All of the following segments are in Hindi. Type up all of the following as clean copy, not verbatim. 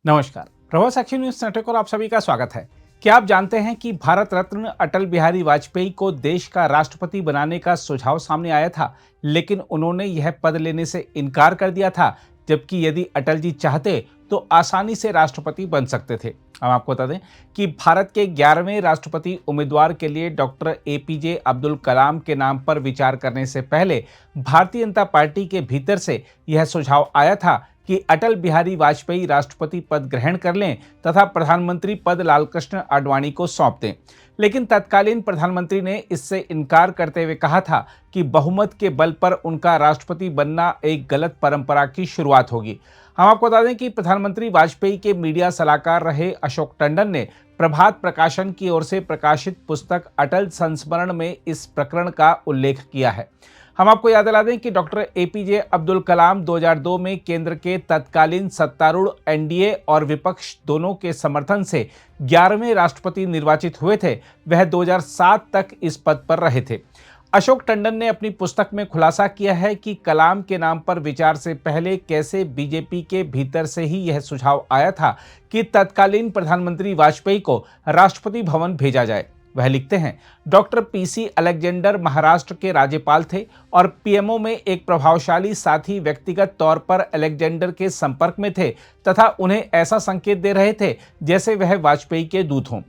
नमस्कार। प्रभात साक्षी न्यूज नेटवर्क और आप सभी का स्वागत है। क्या आप जानते हैं कि भारत रत्न अटल बिहारी वाजपेयी को देश का राष्ट्रपति बनाने का सुझाव सामने आया था, लेकिन उन्होंने यह पद लेने से इनकार कर दिया था, जबकि यदि अटल जी चाहते तो आसानी से राष्ट्रपति बन सकते थे। हम आपको बता दें कि भारत के 11वें राष्ट्रपति उम्मीदवार के लिए डॉक्टर एपीजे अब्दुल कलाम के नाम पर विचार करने से पहले भारतीय जनता पार्टी के भीतर से यह सुझाव आया था कि अटल बिहारी वाजपेयी राष्ट्रपति पद ग्रहण कर लें तथा प्रधानमंत्री पद लालकृष्ण आडवाणी को सौंप दें। लेकिन तत्कालीन प्रधानमंत्री ने इससे इनकार करते हुए कहा था कि बहुमत के बल पर उनका राष्ट्रपति बनना एक गलत परंपरा की शुरुआत होगी। हम आपको बता दें कि प्रधानमंत्री वाजपेयी के मीडिया सलाहकार रहे अशोक टंडन ने प्रभात प्रकाशन की ओर से प्रकाशित पुस्तक अटल संस्मरण में इस प्रकरण का उल्लेख किया है। हम आपको याद दिला दें कि डॉक्टर एपीजे अब्दुल कलाम 2002 में केंद्र के तत्कालीन सत्तारूढ़ एनडीए और विपक्ष दोनों के समर्थन से 11वें राष्ट्रपति निर्वाचित हुए थे। वह 2007 तक इस पद पर रहे थे। अशोक टंडन ने अपनी पुस्तक में खुलासा किया है कि कलाम के नाम पर विचार से पहले कैसे बीजेपी के भीतर से ही यह सुझाव आया था कि तत्कालीन प्रधानमंत्री वाजपेयी को राष्ट्रपति भवन भेजा जाए। वह लिखते हैं, डॉक्टर पीसी अलेक्जेंडर महाराष्ट्र के राज्यपाल थे और पीएमओ में एक प्रभावशाली साथी व्यक्तिगत तौर पर अलेक्जेंडर के संपर्क में थे तथा उन्हें ऐसा संकेत दे रहे थे जैसे वह वाजपेयी के दूत हों।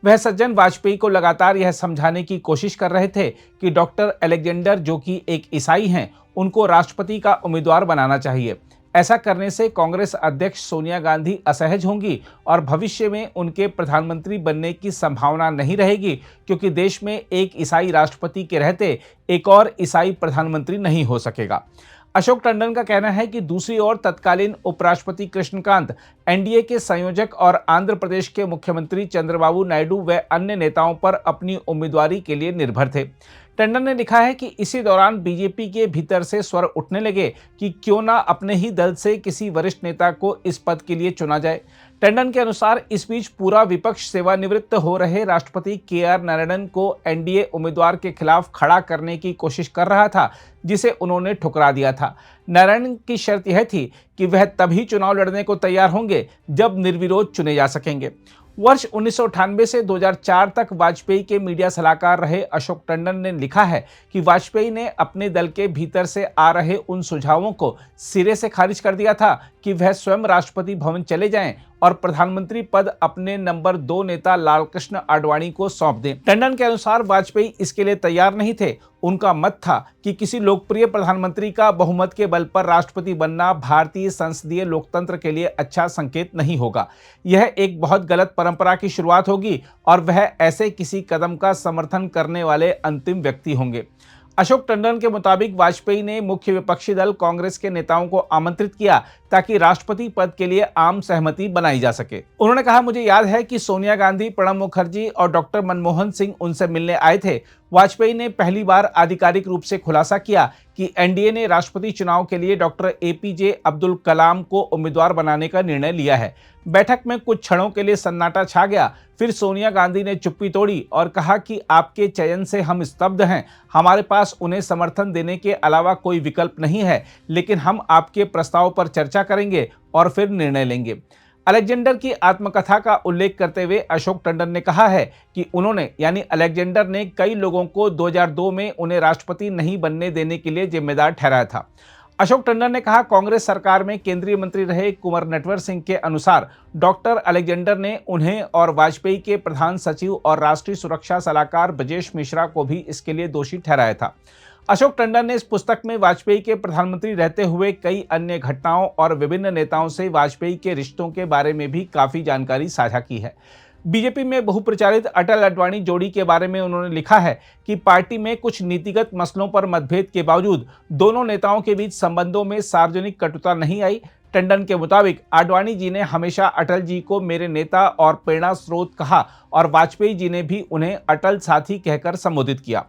वह सज्जन वाजपेयी को लगातार यह समझाने की कोशिश कर रहे थे कि डॉक्टर अलेक्जेंडर, जो कि एक ईसाई हैं, उनको राष्ट्रपति का उम्मीदवार बनाना चाहिए। ऐसा करने से कांग्रेस अध्यक्ष सोनिया गांधी असहज होंगी और भविष्य में उनके प्रधानमंत्री बनने की संभावना नहीं रहेगी, क्योंकि देश में एक ईसाई राष्ट्रपति के रहते एक और ईसाई प्रधानमंत्री नहीं हो सकेगा। अशोक टंडन का कहना है कि दूसरी ओर तत्कालीन उपराष्ट्रपति कृष्णकांत एनडीए के संयोजक और आंध्र प्रदेश के मुख्यमंत्री चंद्रबाबू नायडू व अन्य नेताओं पर अपनी उम्मीदवारी के लिए निर्भर थे। टंडन ने लिखा है कि इसी दौरान बीजेपी के भीतर से स्वर उठने लगे कि क्यों ना अपने ही दल से किसी वरिष्ठ नेता को इस पद के लिए चुना जाए। टंडन के अनुसार इस बीच पूरा विपक्ष सेवानिवृत्त हो रहे राष्ट्रपति के.आर. नारायणन को एनडीए उम्मीदवार के खिलाफ खड़ा करने की कोशिश कर रहा था, जिसे उन्होंने ठुकरा दिया था। नारायणन की शर्त यह थी कि वह तभी चुनाव लड़ने को तैयार होंगे जब निर्विरोध चुने जा सकेंगे। वर्ष 1998 से 2004 तक वाजपेयी के मीडिया सलाहकार रहे अशोक टंडन ने लिखा है कि वाजपेयी ने अपने दल के भीतर से आ रहे उन सुझावों को सिरे से खारिज कर दिया था कि वह स्वयं राष्ट्रपति भवन चले जाएं और प्रधानमंत्री पद अपने नंबर 2 नेता लालकृष्ण आडवाणी को सौंप दें। टंडन के अनुसार वाजपेयी इसके लिए तैयार नहीं थे। उनका मत था कि किसी लोकप्रिय प्रधानमंत्री का बहुमत के बल पर राष्ट्रपति बनना भारतीय संसदीय लोकतंत्र के लिए अच्छा संकेत नहीं होगा। यह एक बहुत गलत परंपरा की शुरुआत होगी और वह ऐसे किसी कदम का समर्थन करने वाले अंतिम व्यक्ति होंगे। अशोक टंडन के मुताबिक वाजपेयी ने मुख्य विपक्षी दल कांग्रेस के नेताओं को आमंत्रित किया ताकि राष्ट्रपति पद के लिए आम सहमति बनाई जा सके। उन्होंने कहा, मुझे याद है कि सोनिया गांधी, प्रणब मुखर्जी और डॉक्टर मनमोहन सिंह उनसे मिलने आए थे। वाजपेयी ने पहली बार आधिकारिक रूप से खुलासा किया कि एनडीए ने राष्ट्रपति चुनाव के लिए डॉक्टर एपीजे अब्दुल कलाम को उम्मीदवार बनाने का निर्णय लिया है। बैठक में कुछ क्षणों के लिए सन्नाटा छा गया। फिर सोनिया गांधी ने चुप्पी तोड़ी और कहा कि आपके चयन से हम स्तब्ध हैं। हमारे पास उन्हें समर्थन देने के अलावा कोई विकल्प नहीं है, लेकिन हम आपके प्रस्ताव पर चर्चा करेंगे और फिर निर्णय लेंगे। अलेक्जेंडर की आत्मकथा का उल्लेख करते हुए अशोक टंडन ने कहा है कि उन्होंने यानी अलेक्जेंडर ने कई लोगों को 2002 में उन्हें राष्ट्रपति नहीं बनने देने के लिए जिम्मेदार ठहराया था। अशोक टंडन ने कहा, कांग्रेस सरकार में केंद्रीय मंत्री रहे कुंवर नटवर सिंह के अनुसार डॉक्टर अलेक्जेंडर ने उन्हें और वाजपेयी के प्रधान सचिव और राष्ट्रीय सुरक्षा सलाहकार ब्रजेश मिश्रा को भी इसके लिए दोषी ठहराया था। अशोक टंडन ने इस पुस्तक में वाजपेयी के प्रधानमंत्री रहते हुए कई अन्य घटनाओं और विभिन्न नेताओं से वाजपेयी के रिश्तों के बारे में भी काफी जानकारी साझा की है। बीजेपी में बहुप्रचारित अटल आडवाणी जोड़ी के बारे में उन्होंने लिखा है कि पार्टी में कुछ नीतिगत मसलों पर मतभेद के बावजूद दोनों नेताओं के बीच संबंधों में सार्वजनिक कटुता नहीं आई। टंडन के मुताबिक आडवाणी जी ने हमेशा अटल जी को मेरे नेता और प्रेरणा स्रोत कहा और वाजपेयी जी ने भी उन्हें अटल साथी कहकर संबोधित किया।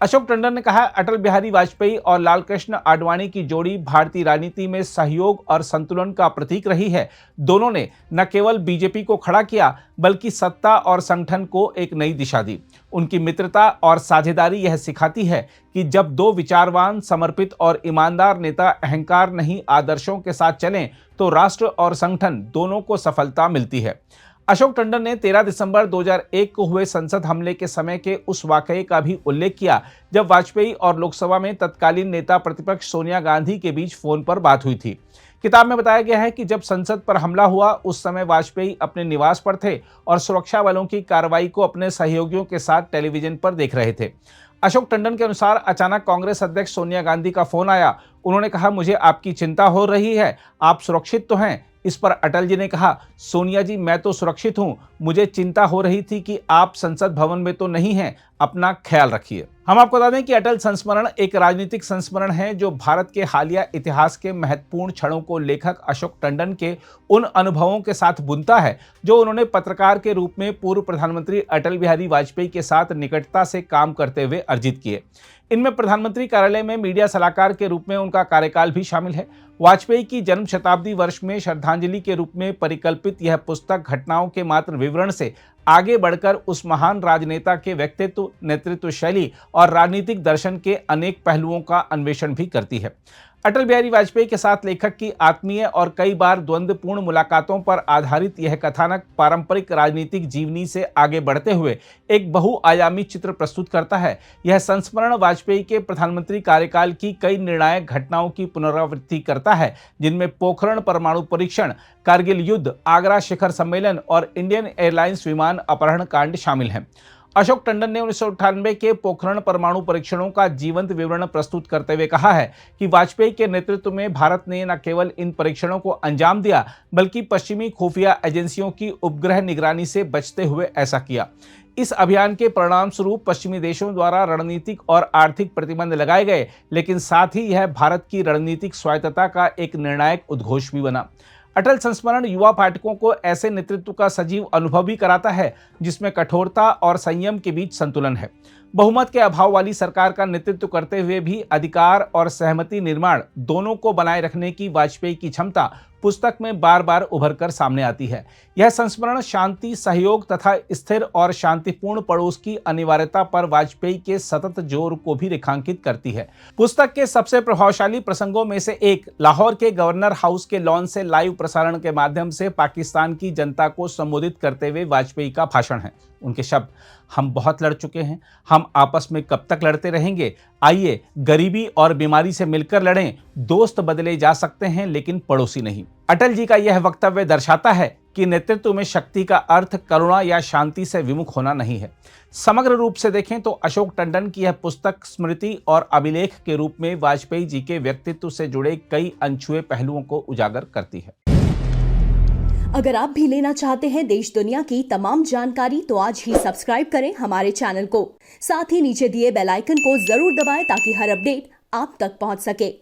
अशोक टंडन ने कहा, अटल बिहारी वाजपेयी और लालकृष्ण आडवाणी की जोड़ी भारतीय राजनीति में सहयोग और संतुलन का प्रतीक रही है। दोनों ने न केवल बीजेपी को खड़ा किया, बल्कि सत्ता और संगठन को एक नई दिशा दी। उनकी मित्रता और साझेदारी यह सिखाती है कि जब दो विचारवान, समर्पित और ईमानदार नेता अहंकार नहीं आदर्शों के साथ चलें, तो राष्ट्र और संगठन दोनों को सफलता मिलती है। अशोक टंडन ने 13 दिसंबर 2001 को हुए संसद हमले के समय के उस वाकये का भी उल्लेख किया, जब वाजपेयी और लोकसभा में तत्कालीन नेता प्रतिपक्ष सोनिया गांधी के बीच फोन पर बात हुई थी। किताब में बताया गया है कि जब संसद पर हमला हुआ, उस समय वाजपेयी अपने निवास पर थे और सुरक्षा बलों की कार्रवाई को अपने सहयोगियों के साथ टेलीविजन पर देख रहे थे। अशोक टंडन के अनुसार अचानक कांग्रेस अध्यक्ष सोनिया गांधी का फोन आया। उन्होंने कहा, मुझे आपकी चिंता हो रही है, आप सुरक्षित तो हैं? इस पर अटल जी ने कहा, सोनिया जी, मैं तो सुरक्षित हूं, मुझे चिंता हो रही थी कि आप संसद भवन में तो नहीं हैं, अपना ख्याल रखिए। हम आपको बता दें कि अटल संस्मरण एक राजनीतिक संस्मरण है जो भारत के हालिया इतिहास के महत्वपूर्ण क्षणों को लेखक अशोक टंडन के उन अनुभवों के साथ बुनता है जो उन्होंने पत्रकार के रूप में पूर्व प्रधानमंत्री अटल बिहारी वाजपेयी के साथ निकटता से काम करते हुए अर्जित किए। इनमें प्रधानमंत्री कार्यालय में मीडिया सलाहकार के रूप में उनका कार्यकाल भी शामिल है। वाजपेयी की जन्म शताब्दी वर्ष में श्रद्धांजलि के रूप में परिकल्पित यह पुस्तक घटनाओं के मात्र विवरण से आगे बढ़कर उस महान राजनेता के व्यक्तित्व, नेतृत्व शैली और राजनीतिक दर्शन के अनेक पहलुओं का अन्वेषण भी करती है। अटल बिहारी वाजपेयी के साथ लेखक की आत्मीय और कई बार द्वंद्वपूर्ण मुलाकातों पर आधारित यह कथानक पारंपरिक राजनीतिक जीवनी से आगे बढ़ते हुए एक बहुआयामी चित्र प्रस्तुत करता है। यह संस्मरण वाजपेयी के प्रधानमंत्री कार्यकाल की कई निर्णायक घटनाओं की पुनरावृत्ति करता है, जिनमें पोखरण परमाणु परीक्षण, कारगिल युद्ध, आगरा शिखर सम्मेलन और इंडियन एयरलाइंस विमान अपहरण कांड शामिल हैं। अशोक टंडन ने 1998 के पोखरण परमाणु परीक्षणों का जीवंत विवरण प्रस्तुत करते हुए कहा है कि वाजपेयी के नेतृत्व में भारत ने न केवल इन परीक्षणों को अंजाम दिया, बल्कि पश्चिमी खुफिया एजेंसियों की उपग्रह निगरानी से बचते हुए ऐसा किया। इस अभियान के परिणाम स्वरूप पश्चिमी देशों द्वारा रणनीतिक और आर्थिक प्रतिबंध लगाए गए, लेकिन साथ ही यह भारत की रणनीतिक स्वायत्तता का एक निर्णायक उद्घोष भी बना। अटल संस्मरण युवा पाठकों को ऐसे नेतृत्व का सजीव अनुभव भी कराता है जिसमें कठोरता और संयम के बीच संतुलन है। बहुमत के अभाव वाली सरकार का नेतृत्व करते हुए भी अधिकार और सहमति निर्माण दोनों को बनाए रखने की वाजपेयी की क्षमता पुस्तक में बार बार उभर कर सामने आती है। यह संस्मरण शांति, सहयोग तथा स्थिर और शांतिपूर्ण पड़ोस की अनिवार्यता पर वाजपेयी के सतत जोर को भी रेखांकित करती है। पुस्तक के सबसे प्रभावशाली प्रसंगों में से एक लाहौर के गवर्नर हाउस के लॉन से लाइव प्रसारण के माध्यम से पाकिस्तान की जनता को संबोधित करते हुए वाजपेयी का भाषण है। उनके शब्द, हम बहुत लड़ चुके हैं, हम आपस में कब तक लड़ते रहेंगे? आइए गरीबी और बीमारी से मिलकर लड़ें। दोस्त बदले जा सकते हैं लेकिन पड़ोसी नहीं। अटल जी का यह वक्तव्य दर्शाता है कि नेतृत्व में शक्ति का अर्थ करुणा या शांति से विमुख होना नहीं है। समग्र रूप से देखें तो अशोक टंडन की यह पुस्तक स्मृति और अभिलेख के रूप में वाजपेयी जी के व्यक्तित्व से जुड़े कई अनछुए पहलुओं को उजागर करती है। अगर आप भी लेना चाहते हैं देश दुनिया की तमाम जानकारी, तो आज ही सब्सक्राइब करें हमारे चैनल को। साथ ही नीचे दिए बेल आइकन को जरूर दबाएं ताकि हर अपडेट आप तक पहुंच सके।